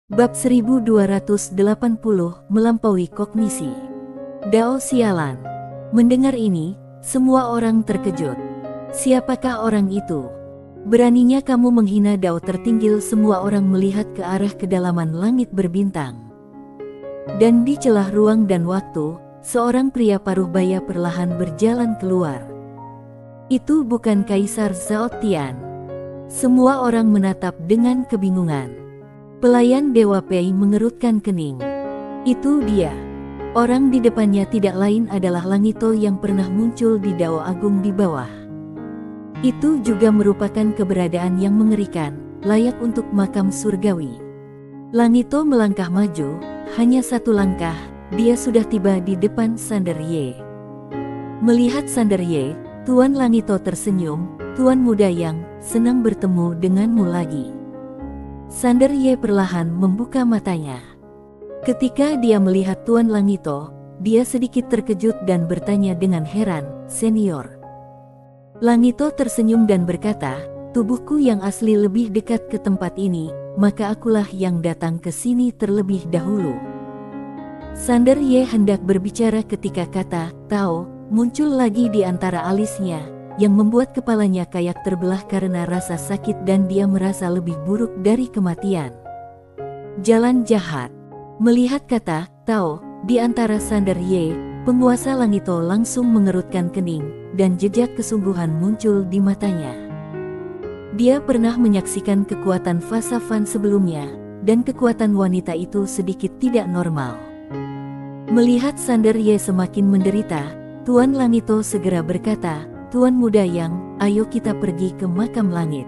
Bab 1280 Melampaui Kognisi. Dao sialan. Mendengar ini, semua orang terkejut. Siapakah orang itu? Beraninya kamu menghina Dao tertinggi? Semua orang melihat ke arah kedalaman langit berbintang. Dan di celah ruang dan waktu, seorang pria paruh baya perlahan berjalan keluar. Itu bukan Kaisar Zhao Tian. Semua orang menatap dengan kebingungan. Pelayan Dewa Pei mengerutkan kening. Itu dia. Orang di depannya tidak lain adalah Langito yang pernah muncul di Dao Agung di bawah. Itu juga merupakan keberadaan yang mengerikan, layak untuk makam surgawi. Langito melangkah maju, hanya satu langkah, dia sudah tiba di depan Sander Ye. Melihat Sander Ye, Tuan Langito tersenyum, "Tuan muda yang senang bertemu denganmu lagi." Sander Ye perlahan membuka matanya. Ketika dia melihat Tuan Langito, dia sedikit terkejut dan bertanya dengan heran, "Senior?" Langito tersenyum dan berkata, "Tubuhku yang asli lebih dekat ke tempat ini, maka akulah yang datang ke sini terlebih dahulu." Sander Ye hendak berbicara ketika kata "Tao" muncul lagi di antara alisnya, yang membuat kepalanya kayak terbelah karena rasa sakit dan dia merasa lebih buruk dari kematian. Jalan jahat. Melihat kata "Tao" di antara Sander Ye, penguasa Langito langsung mengerutkan kening, dan jejak kesungguhan muncul di matanya. Dia pernah menyaksikan kekuatan Fasa Fan sebelumnya, dan kekuatan wanita itu sedikit tidak normal. Melihat Sander Ye semakin menderita, Tuan Langito segera berkata, "Tuan muda yang, ayo kita pergi ke makam langit."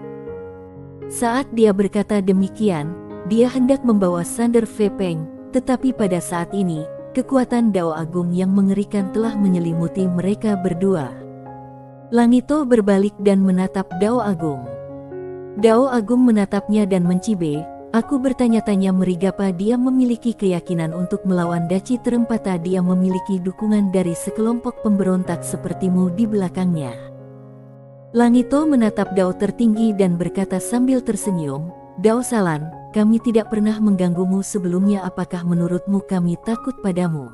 Saat dia berkata demikian, dia hendak membawa Sander Fepeng, tetapi pada saat ini, kekuatan Dao Agung yang mengerikan telah menyelimuti mereka berdua. Langito berbalik dan menatap Dao Agung. Dao Agung menatapnya dan mencibe, "Aku bertanya-tanya merigapa dia memiliki keyakinan untuk melawan Daci Terempata, dia memiliki dukungan dari sekelompok pemberontak sepertimu di belakangnya." Langito menatap Dao tertinggi dan berkata sambil tersenyum, "Dao Salan, kami tidak pernah mengganggumu sebelumnya, apakah menurutmu kami takut padamu?"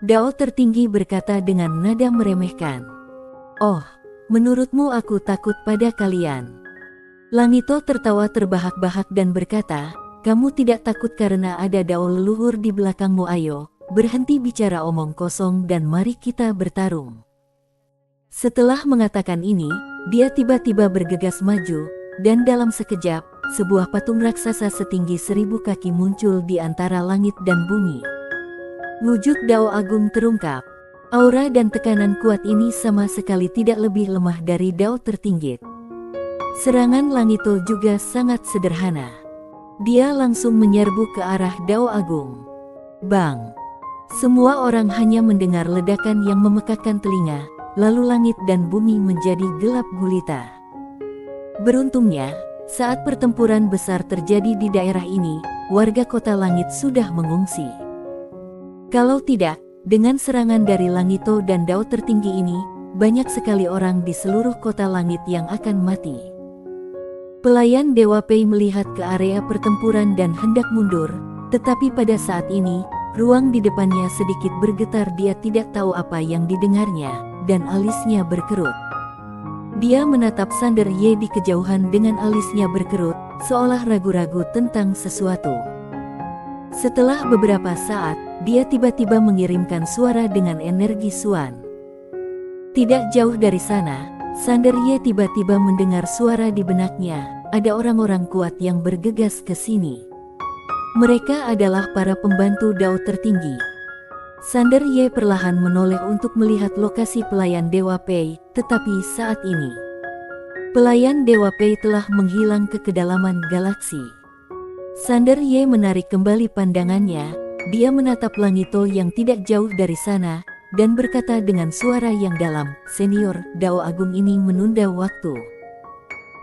Dao tertinggi berkata dengan nada meremehkan, "Oh, menurutmu aku takut pada kalian?" Langito tertawa terbahak-bahak dan berkata, "Kamu tidak takut karena ada Dao leluhur di belakangmu. Ayo, berhenti bicara omong kosong dan mari kita bertarung." Setelah mengatakan ini, dia tiba-tiba bergegas maju, dan dalam sekejap, sebuah patung raksasa setinggi 1000 kaki muncul di antara langit dan bumi. Wujud Dao Agung terungkap. Aura dan tekanan kuat ini sama sekali tidak lebih lemah dari Dao tertinggi. Serangan Langito juga sangat sederhana. Dia langsung menyerbu ke arah Dao Agung. Bang! Semua orang hanya mendengar ledakan yang memekakkan telinga, lalu langit dan bumi menjadi gelap gulita. Beruntungnya, saat pertempuran besar terjadi di daerah ini, warga kota langit sudah mengungsi. Kalau tidak, dengan serangan dari Langito dan Dao tertinggi ini, banyak sekali orang di seluruh kota langit yang akan mati. Pelayan Dewa Pei melihat ke area pertempuran dan hendak mundur, tetapi pada saat ini, ruang di depannya sedikit bergetar. Dia tidak tahu apa yang didengarnya, dan alisnya berkerut. Dia menatap Sander Ye di kejauhan dengan alisnya berkerut, seolah ragu-ragu tentang sesuatu. Setelah beberapa saat, dia tiba-tiba mengirimkan suara dengan energi Suan. Tidak jauh dari sana, Sander Ye tiba-tiba mendengar suara di benaknya, "Ada orang-orang kuat yang bergegas ke sini. Mereka adalah para pembantu Dao tertinggi." Sander Ye perlahan menoleh untuk melihat lokasi pelayan Dewa Pei, tetapi saat ini, pelayan Dewa Pei telah menghilang ke kedalaman galaksi. Sander Ye menarik kembali pandangannya, dia menatap Langito yang tidak jauh dari sana, dan berkata dengan suara yang dalam, "Senior, Dao Agung ini menunda waktu."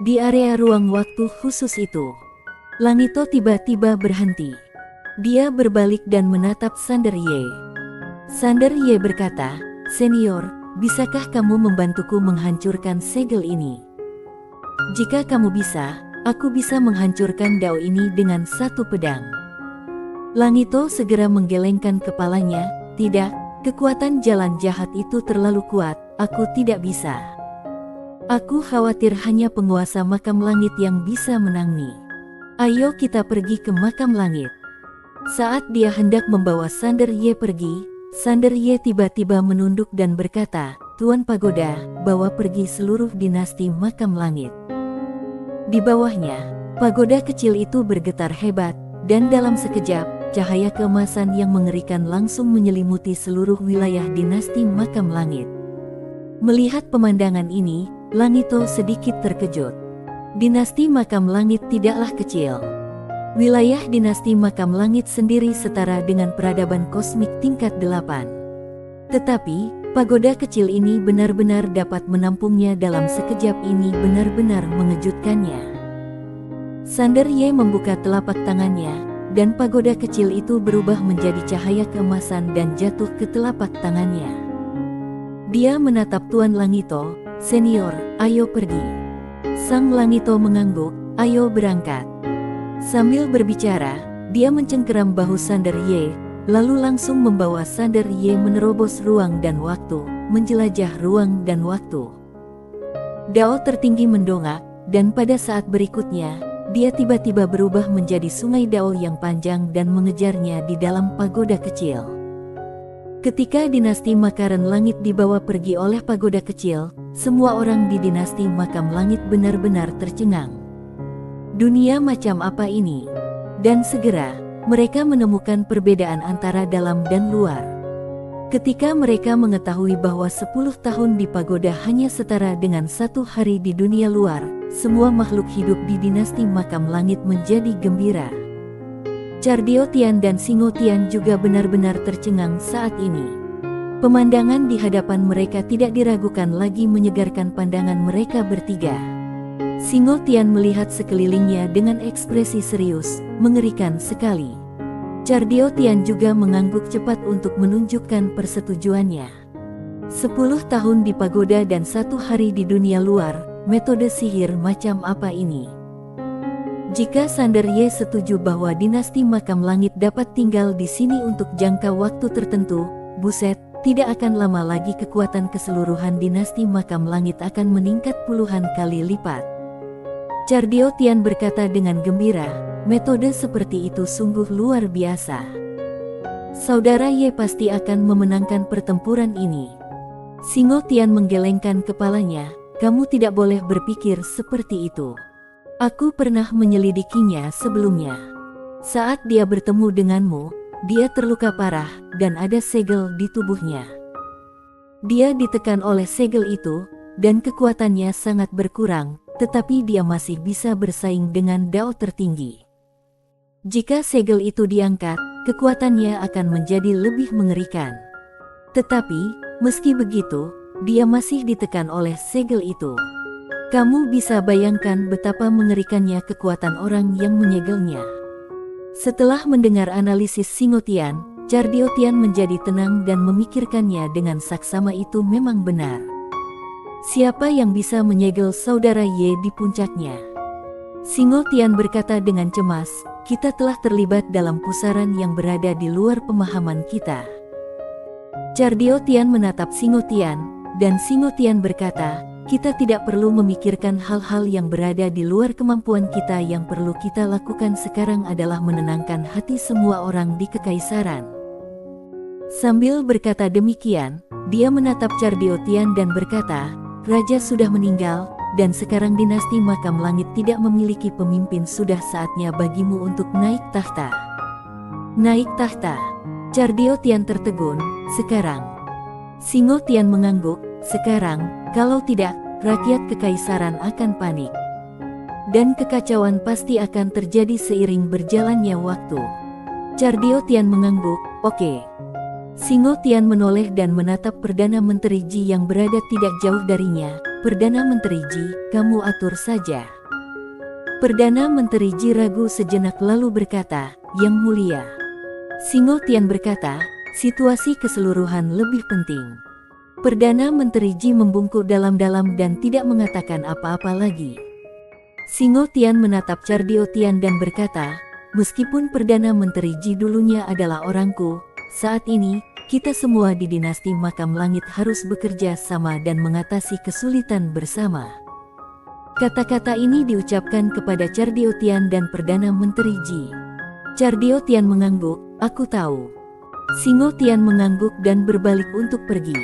Di area ruang waktu khusus itu, Langito tiba-tiba berhenti. Dia berbalik dan menatap Sander Ye. Sander Ye berkata, "Senior, bisakah kamu membantuku menghancurkan segel ini? Jika kamu bisa, aku bisa menghancurkan Dao ini dengan satu pedang." Langito segera menggelengkan kepalanya. Tidak, kekuatan jalan jahat itu terlalu kuat, aku tidak bisa. Aku khawatir hanya penguasa makam langit yang bisa menangani. Ayo kita pergi ke makam langit. Saat dia hendak membawa Sander Ye pergi, Sander Ye tiba-tiba menunduk dan berkata, Tuan Pagoda, bawa pergi seluruh dinasti makam langit. Di bawahnya, pagoda kecil itu bergetar hebat, dan dalam sekejap, cahaya keemasan yang mengerikan langsung menyelimuti seluruh wilayah dinasti makam langit. Melihat pemandangan ini, Langito sedikit terkejut. Dinasti makam langit tidaklah kecil. Wilayah dinasti makam langit sendiri setara dengan peradaban kosmik tingkat 8. Tetapi, pagoda kecil ini benar-benar dapat menampungnya dalam sekejap ini benar-benar mengejutkannya. Sander Ye membuka telapak tangannya, dan pagoda kecil itu berubah menjadi cahaya keemasan dan jatuh ke telapak tangannya. Dia menatap Tuan Langito, Senior, ayo pergi. Sang Langito mengangguk, ayo berangkat. Sambil berbicara, dia mencengkeram bahu Sander Ye, lalu langsung membawa Sander Ye menerobos ruang dan waktu, menjelajah ruang dan waktu. Dao tertinggi mendongak, dan pada saat berikutnya, dia tiba-tiba berubah menjadi sungai Dao yang panjang dan mengejarnya di dalam pagoda kecil. Ketika dinasti Makaran Langit dibawa pergi oleh pagoda kecil, semua orang di dinasti Makam Langit benar-benar tercengang. Dunia macam apa ini? Dan segera, mereka menemukan perbedaan antara dalam dan luar. Ketika mereka mengetahui bahwa 10 tahun di pagoda hanya setara dengan 1 hari di dunia luar, semua makhluk hidup di dinasti Makam Langit menjadi gembira. Cardio Tian dan Singo Tian juga benar-benar tercengang saat ini. Pemandangan di hadapan mereka tidak diragukan lagi menyegarkan pandangan mereka bertiga. Singo Tian melihat sekelilingnya dengan ekspresi serius, mengerikan sekali. Cardio Tian juga mengangguk cepat untuk menunjukkan persetujuannya. 10 tahun di pagoda dan 1 hari di dunia luar, metode sihir macam apa ini? Jika Sander Ye setuju bahwa dinasti Makam Langit dapat tinggal di sini untuk jangka waktu tertentu, buset, tidak akan lama lagi kekuatan keseluruhan dinasti Makam Langit akan meningkat puluhan kali lipat. Cardio Tian berkata dengan gembira, metode seperti itu sungguh luar biasa. Saudara Ye pasti akan memenangkan pertempuran ini. Singo Tian menggelengkan kepalanya, kamu tidak boleh berpikir seperti itu. Aku pernah menyelidikinya sebelumnya. Saat dia bertemu denganmu, dia terluka parah dan ada segel di tubuhnya. Dia ditekan oleh segel itu, dan kekuatannya sangat berkurang, tetapi dia masih bisa bersaing dengan Dao tertinggi. Jika segel itu diangkat, kekuatannya akan menjadi lebih mengerikan. Tetapi, meski begitu, dia masih ditekan oleh segel itu. Kamu bisa bayangkan betapa mengerikannya kekuatan orang yang menyegelnya. Setelah mendengar analisis Singo Tian, Cardio Tian menjadi tenang dan memikirkannya dengan saksama itu memang benar. Siapa yang bisa menyegel saudara Ye di puncaknya? Singo Tian berkata dengan cemas, kita telah terlibat dalam pusaran yang berada di luar pemahaman kita. Cardio Tian menatap Singo Tian, dan Singo Tian berkata, kita tidak perlu memikirkan hal-hal yang berada di luar kemampuan kita. Yang perlu kita lakukan sekarang adalah menenangkan hati semua orang di Kekaisaran. Sambil berkata demikian, dia menatap Cardio Tian dan berkata, Raja sudah meninggal, dan sekarang dinasti Makam Langit tidak memiliki pemimpin. Sudah saatnya bagimu untuk naik tahta. Naik tahta. Cardio Tian tertegun, sekarang. Singo Tian mengangguk, sekarang, kalau tidak, rakyat Kekaisaran akan panik. Dan kekacauan pasti akan terjadi seiring berjalannya waktu. Cardio Tian mengangguk, oke. Singo Tian menoleh dan menatap Perdana Menteri Ji yang berada tidak jauh darinya. Perdana Menteri Ji, kamu atur saja. Perdana Menteri Ji ragu sejenak lalu berkata, Yang Mulia. Singo Tian berkata, situasi keseluruhan lebih penting. Perdana Menteri Ji membungkuk dalam-dalam dan tidak mengatakan apa-apa lagi. Singo Tian menatap Cardio Tian dan berkata, meskipun Perdana Menteri Ji dulunya adalah orangku, saat ini, kita semua di dinasti Makam Langit harus bekerja sama dan mengatasi kesulitan bersama. Kata-kata ini diucapkan kepada Chardiotian dan Perdana Menteri Ji. Chardiotian mengangguk, aku tahu. Singotian mengangguk dan berbalik untuk pergi.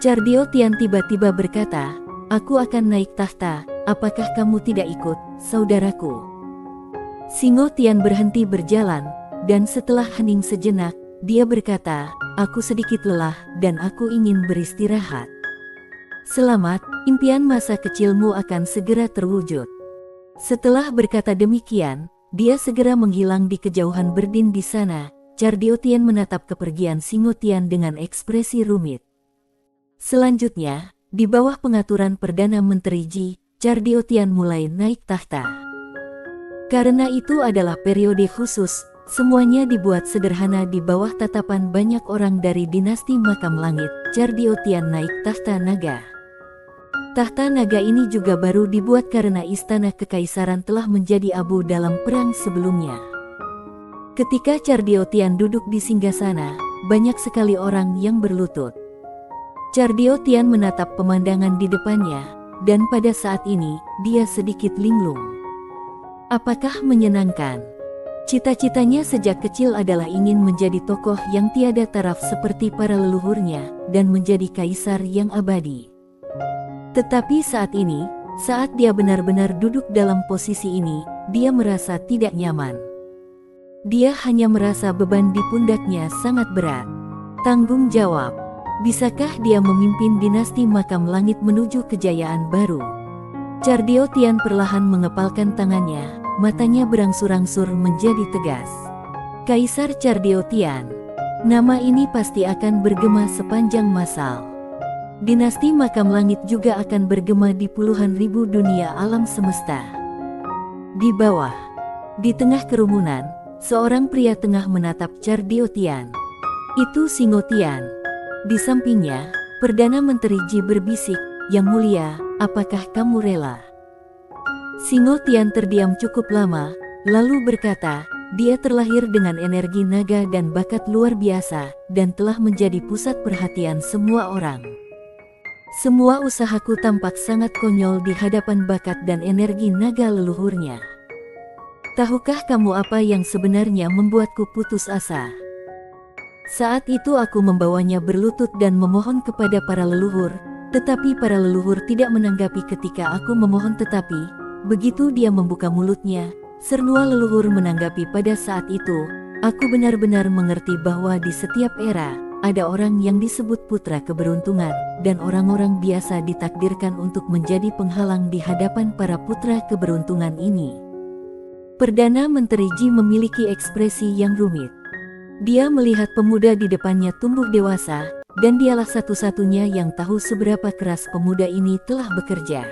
Chardiotian tiba-tiba berkata, aku akan naik tahta, apakah kamu tidak ikut, saudaraku? Singotian berhenti berjalan, dan setelah hening sejenak, dia berkata, aku sedikit lelah dan aku ingin beristirahat. Selamat, impian masa kecilmu akan segera terwujud. Setelah berkata demikian, dia segera menghilang di kejauhan berdin di sana. Chardiotian menatap kepergian Singotian dengan ekspresi rumit. Selanjutnya, di bawah pengaturan Perdana Menteri Ji, Chardiotian mulai naik tahta. Karena itu adalah periode khusus, semuanya dibuat sederhana di bawah tatapan banyak orang dari dinasti Makam Langit. Chardiotian naik tahta naga. Tahta naga ini juga baru dibuat karena istana kekaisaran telah menjadi abu dalam perang sebelumnya. Ketika Chardiotian duduk di singgasana, banyak sekali orang yang berlutut. Chardiotian menatap pemandangan di depannya, dan pada saat ini, dia sedikit linglung. Apakah menyenangkan? Cita-citanya sejak kecil adalah ingin menjadi tokoh yang tiada taraf seperti para leluhurnya, dan menjadi kaisar yang abadi. Tetapi saat ini, saat dia benar-benar duduk dalam posisi ini, dia merasa tidak nyaman. Dia hanya merasa beban di pundaknya sangat berat. Tanggung jawab. Bisakah dia memimpin dinasti Makam Langit menuju kejayaan baru? Chardiotian perlahan mengepalkan tangannya, matanya berangsur-angsur menjadi tegas. Kaisar Chardiotian. Nama ini pasti akan bergema sepanjang masal. Dinasti Makam Langit juga akan bergema di puluhan ribu dunia alam semesta. Di bawah, di tengah kerumunan, seorang pria tengah menatap Chardiotian. Itu Singotian. Di sampingnya, Perdana Menteri Ji berbisik, Yang Mulia, apakah kamu rela? Singotian terdiam cukup lama, lalu berkata, dia terlahir dengan energi naga dan bakat luar biasa, dan telah menjadi pusat perhatian semua orang. Semua usahaku tampak sangat konyol di hadapan bakat dan energi naga leluhurnya. Tahukah kamu apa yang sebenarnya membuatku putus asa? Saat itu aku membawanya berlutut dan memohon kepada para leluhur, tetapi para leluhur tidak menanggapi ketika aku memohon tetapi, begitu dia membuka mulutnya, semua leluhur menanggapi pada saat itu, aku benar-benar mengerti bahwa di setiap era, ada orang yang disebut putra keberuntungan, dan orang-orang biasa ditakdirkan untuk menjadi penghalang di hadapan para putra keberuntungan ini. Perdana Menteri Ji memiliki ekspresi yang rumit. Dia melihat pemuda di depannya tumbuh dewasa, dan dialah satu-satunya yang tahu seberapa keras pemuda ini telah bekerja.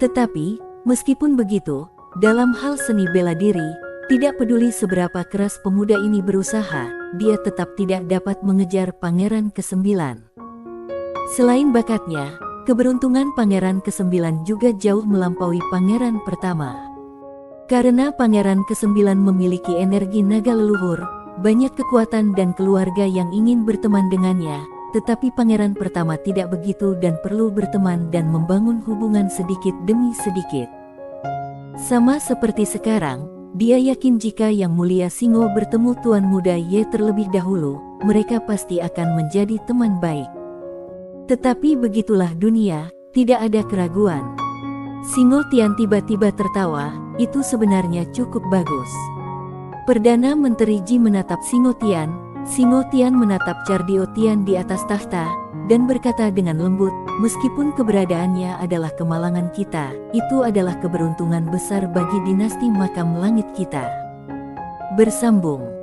Tetapi, meskipun begitu, dalam hal seni bela diri, tidak peduli seberapa keras pemuda ini berusaha, dia tetap tidak dapat mengejar Pangeran ke-9. Selain bakatnya, keberuntungan Pangeran ke-9 juga jauh melampaui Pangeran pertama. Karena Pangeran ke-9 memiliki energi naga leluhur, banyak kekuatan dan keluarga yang ingin berteman dengannya, tetapi Pangeran pertama tidak begitu dan perlu berteman dan membangun hubungan sedikit demi sedikit. Sama seperti sekarang, dia yakin jika Yang Mulia Singo bertemu Tuan Muda Ye terlebih dahulu, mereka pasti akan menjadi teman baik. Tetapi begitulah dunia, tidak ada keraguan. Singotian tiba-tiba tertawa, itu sebenarnya cukup bagus. Perdana Menteri Ji menatap Singotian, Singotian menatap Chardiotian di atas tahta, dan berkata dengan lembut, meskipun keberadaannya adalah kemalangan kita, itu adalah keberuntungan besar bagi dinasti Makam Langit kita. Bersambung.